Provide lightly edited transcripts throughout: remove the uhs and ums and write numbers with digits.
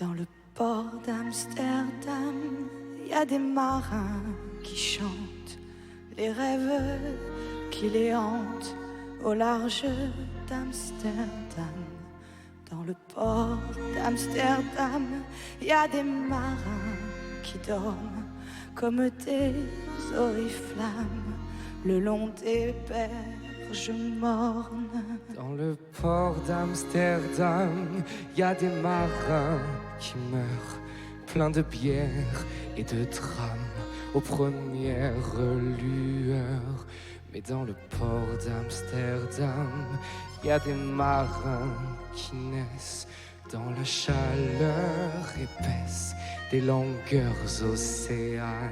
Dans le port d'Amsterdam, il y a des marins qui chantent les rêves qui les hantent au large d'Amsterdam. Dans le port d'Amsterdam, il y a des marins qui dorment comme des oriflammes le long des berges mornes. Dans le port d'Amsterdam, il y a des marins qui meurent, pleins de bière et de drames aux premières lueurs. Mais dans le port d'Amsterdam, il y a des marins qui naissent dans la chaleur épaisse des longueurs océanes.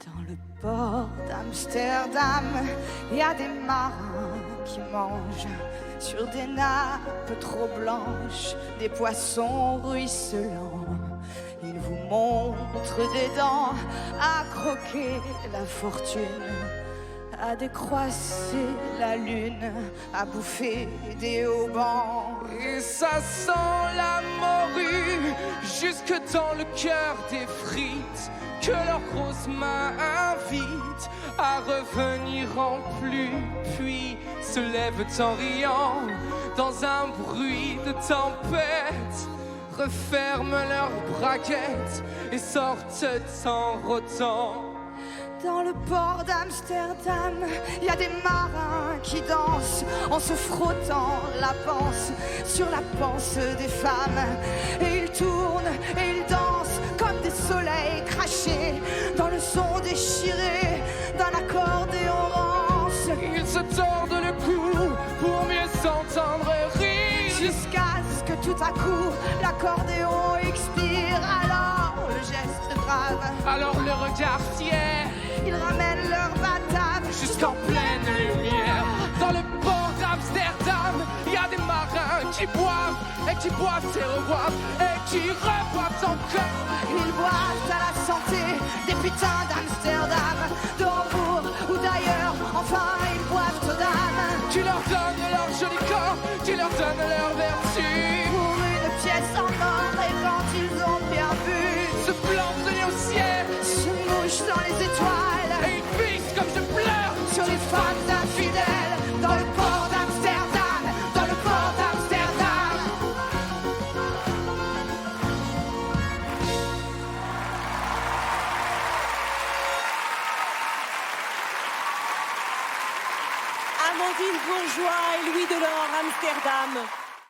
Dans le port d'Amsterdam, il y a des marins qui mangent sur des nappes trop blanches des poissons ruisselants. Ils vous montrent des dents à croquer la fortune, à décroisser la lune, à bouffer des haubans. Et ça sent la morue jusque dans le cœur des frites que leurs grosses mains invitent à revenir en pluie, puis se lèvent en riant dans un bruit de tempête, referment leurs braguettes et sortent en rôtant. Dans le port d'Amsterdam, il y a des marins qui dansent en se frottant la panse sur la panse des femmes. Et ils tournent et ils dansent comme des soleils crachés dans le son déchiré d'un accordéon rance. Ils se tordent le cou pour mieux s'entendre rire, jusqu'à ce que tout à coup l'accordéon expire. Alors le geste grave, alors le regard fier, ils ramènent leur batave jusqu'en pleine lumière. Dans le port d'Amsterdam, il y a des marins qui boivent et qui boivent et reboivent et qui reboivent encore. Ils boivent à la santé des putains d'Amsterdam, de Hambourg ou d'ailleurs. Enfin, ils boivent aux dames qui leur donnent leur joli corps, qui leur donnent leur vertu. Pour une pièce en or, et quand ils ont bien bu, se plantent au ciel, se mouchent dans les étoiles et ils pissent comme je pleure sur les femmes infidèles. Dans le port d'Amsterdam, dans le port d'Amsterdam. Amandine Bourgeois et Louis Delors, Amsterdam.